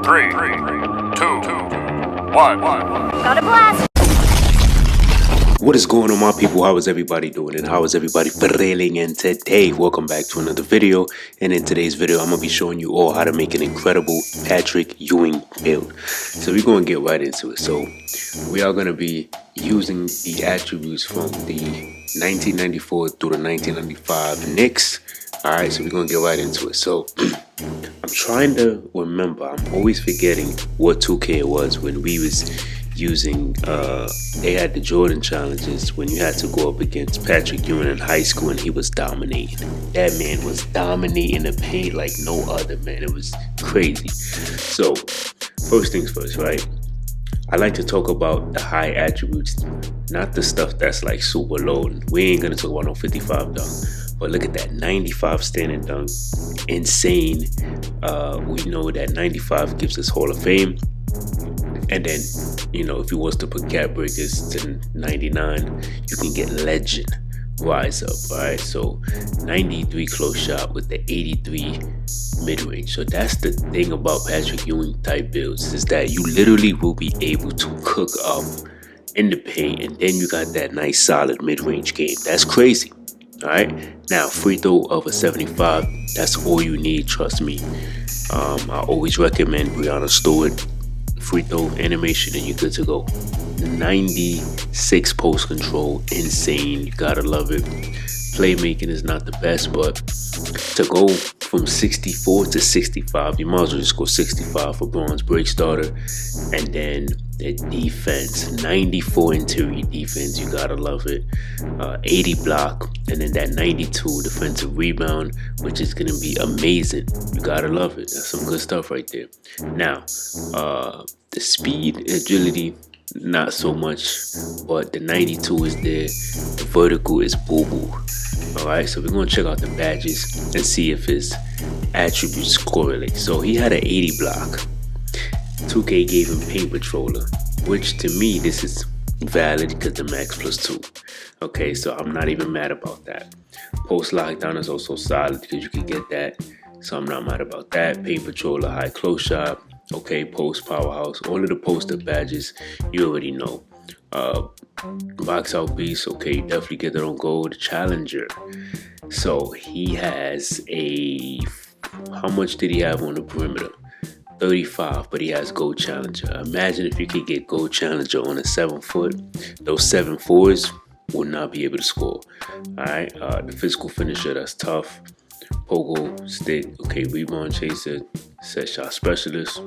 3, 2, 1. Got a blast! What is going on, my people? How is everybody doing and how is everybody feeling? And today, welcome back to another video. And in today's video, I'm going to be showing you all how to make an incredible Patrick Ewing build. So we're going to get right into it. So we are going to be using the attributes from the 1994 through the 1995 Knicks. Alright, so we're going to get right into it. So I'm trying to remember. I'm always forgetting what 2K it was when we was using they had the Jordan challenges when you had to go up against Patrick Ewing in high school and he was dominating. That man was dominating the paint like no other, man. It was crazy. So first things first, right? I like to talk about the high attributes, not the stuff that's like super low. We ain't gonna talk about no 55 dunk, but look at that 95 standing dunk, insane. We know that 95 gives us Hall of Fame. And then, you know, if you was to put cap breakers to 99, you can get legend rise up. All right, so 93 close shot with the 83 mid-range. So that's the thing about Patrick Ewing type builds, is that you literally will be able to cook up in the paint, and then you got that nice solid mid-range game. That's crazy. All right, now free throw of a 75, that's all you need, trust me. I always recommend Brianna Stewart free throw animation and you're good to go. 96 post control, insane. You gotta love it. Playmaking is not the best, but to go from 64 to 65, you might as well just go 65 for bronze break starter. And then the defense, 94 interior defense, you gotta love it. 80 block, and then that 92 defensive rebound, which is gonna be amazing. You gotta love it. That's some good stuff right there. Now, the speed, agility, not so much, but the 92 is there. The vertical is boo-boo. Alright, so we're gonna check out the badges and see if his attributes correlate. So he had an 80 block. 2K gave him paint patroller, which to me this is valid because the max +2. Okay, so I'm not even mad about that. Post lockdown is also solid because you can get that, so I'm not mad about that. Paint patroller, high close shot. Okay, post powerhouse, all of the poster badges you already know. Box out beast, okay, definitely get that on gold. Challenger, so he has a, how much did he have on the perimeter? 35, but he has gold challenger. Imagine if you could get gold challenger on a 7 foot. Those 7'4s will not be able to score. All right, the physical finisher, that's tough. Pogo stick, okay, rebound chaser, set shot specialist.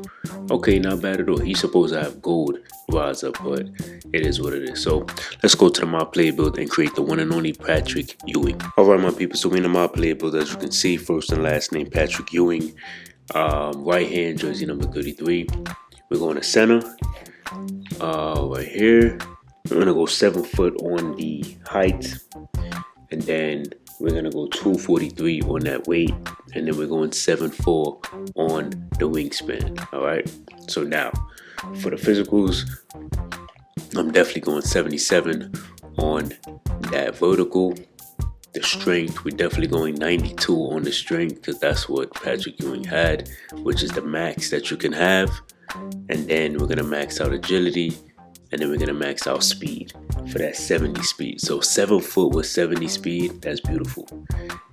Okay, not bad at all. He's supposed to have gold rise up, but it is what it is. So let's go to the My Player build and create the one and only Patrick Ewing. All right, my people, so in the My Player build, as you can see, first and last name Patrick Ewing. Right hand jersey number 33. We're going to center. Right here, we're gonna go 7 foot on the height, and then we're gonna go 243 on that weight, and then we're going 7'4" on the wingspan. All right, so now for the physicals, I'm definitely going 77 on that vertical. The strength, we're definitely going 92 on the strength because that's what Patrick Ewing had, which is the max that you can have. And then we're gonna max out agility, and then we're gonna max out speed for that 70 speed. So 7 foot with 70 speed, that's beautiful.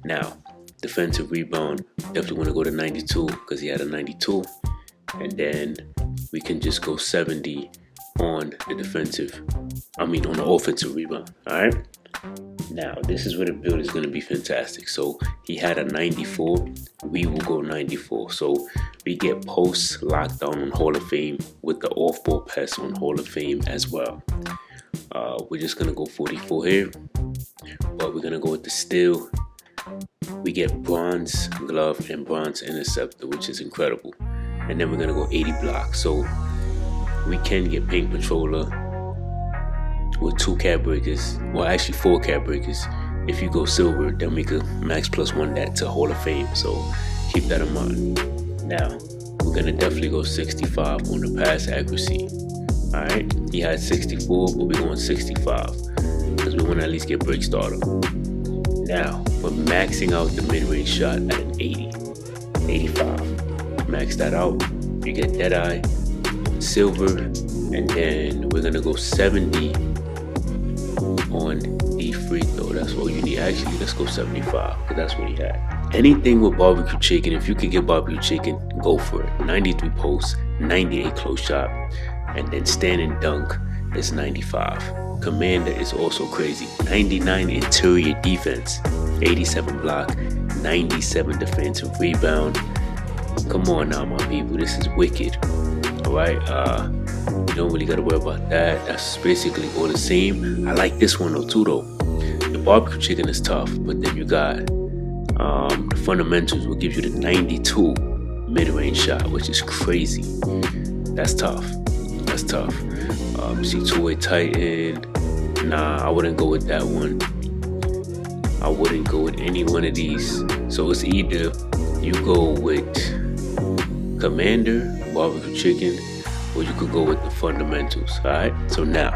Now, defensive rebound, definitely want to go to 92 because he had a 92. And then we can just go 70 on the defensive, on the offensive rebound. All right. Now, this is where the build is going to be fantastic. So he had a 94. We will go 94. So we get post lockdown on Hall of Fame with the off-ball pass on Hall of Fame as well. We're just going to go 44 here, but we're going to go with the steal. We get bronze glove and bronze interceptor, which is incredible. And then we're going to go 80 block. So we can get paint patroller with 2 cap breakers, well actually 4 cap breakers. If you go silver, then we could max +1 that to Hall of Fame, so keep that in mind. Now we're gonna definitely go 65 on the pass accuracy. All right, he had 64, but we're going 65 because we want to at least get break starter. Now we're maxing out the mid-range shot at an 80, 85. Max that out. You get Deadeye, Silver, and then we're gonna go 70 on the free throw. That's all you need. Actually, let's go 75 because that's what he had. Anything with barbecue chicken, if you can get barbecue chicken, go for it. 93 posts, 98 close shot, and then standing dunk is 95. Commander is also crazy. 99 interior defense, 87 block, 97 defensive rebound. Come on now, my people, this is wicked. Alright, you don't really gotta worry about that. That's basically all the same. I like this one though too though. The barbecue chicken is tough, but then you got the fundamentals will give you the 92 mid-range shot, which is crazy. That's tough. That's tough. See, two-way tight end. Nah, I wouldn't go with that one. I wouldn't go with any one of these. So it's either you go with Commander, barbecue chicken, or you could go with the fundamentals. Alright, so now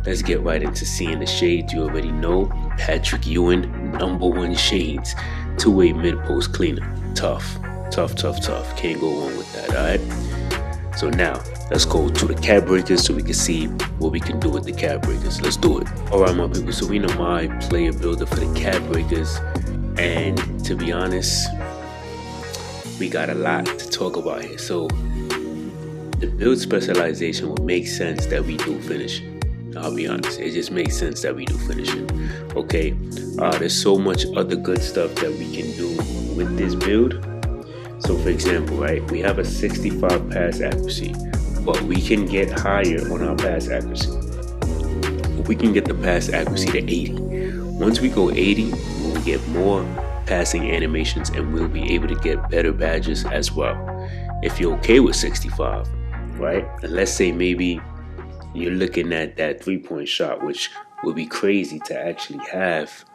let's get right into seeing the shades. You already know Patrick Ewing, #1 shades, two-way mid-post cleaner. Tough. Can't go wrong with that. Alright, so now let's go to the cap breakers so we can see what we can do with the cap breakers. Let's do it. Alright, my people, so we know my player builder for the cap breakers, and to be honest, we got a lot to talk about here. So the build specialization would make sense that we do finishing. I'll be honest, it just makes sense that we do finishing. Okay, there's so much other good stuff that we can do with this build. So for example, right, we have a 65 pass accuracy, but we can get higher on our pass accuracy. We can get the pass accuracy to 80. Once we go 80, we'll get more passing animations and we'll be able to get better badges as well. If you're okay with 65, right, and let's say maybe you're looking at that 3-point shot, which would be crazy to actually have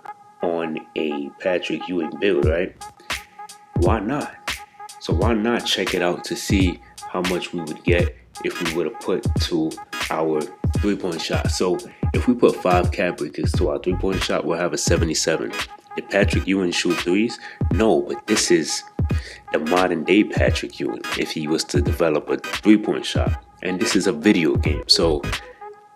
on a Patrick Ewing build, right? Why not? So why not check it out to see how much we would get if we would have put to our 3-point shot. So if we put 5 cap breakers to our 3-point shot, we'll have a 77. Did Patrick Ewing shoot threes? No, but this is the modern day Patrick Ewing if he was to develop a 3-point shot. And this is a video game, so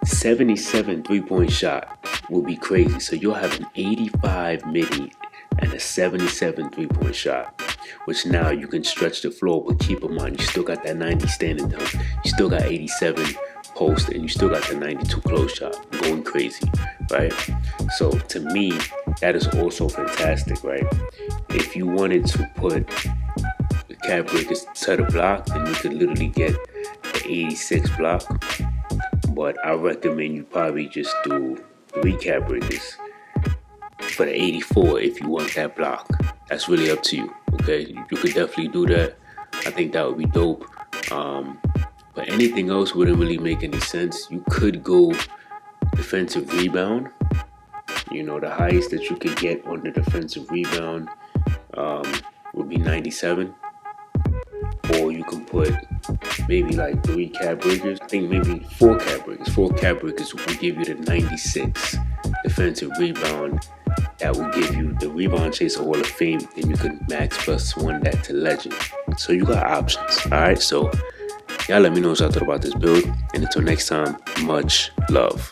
77 3-point shot will be crazy. So you'll have an 85 midi and a 77 3-point shot, which now you can stretch the floor, but keep in mind you still got that 90 standing dunk, you still got 87 post, and you still got the 92 close shot going crazy, right? So to me, that is also fantastic, right? If you wanted to put the cap breakers to the block, then you could literally get the 86 block, but I recommend you probably just do 3 cap breakers for the 84 if you want that block. That's really up to you. Okay, you could definitely do that. I think that would be dope. But anything else wouldn't really make any sense. You could go defensive rebound. You know, the highest that you could get on the defensive rebound would be 97. Or you can put maybe like 3 cap breakers. I think maybe 4 cap breakers. 4 cap breakers will give you the 96 defensive rebound. That will give you the Rebound Chaser Hall of Fame. Then you can max +1 that to Legend. So you got options. Alright, so y'all let me know what y'all thought about this build. And until next time, much love.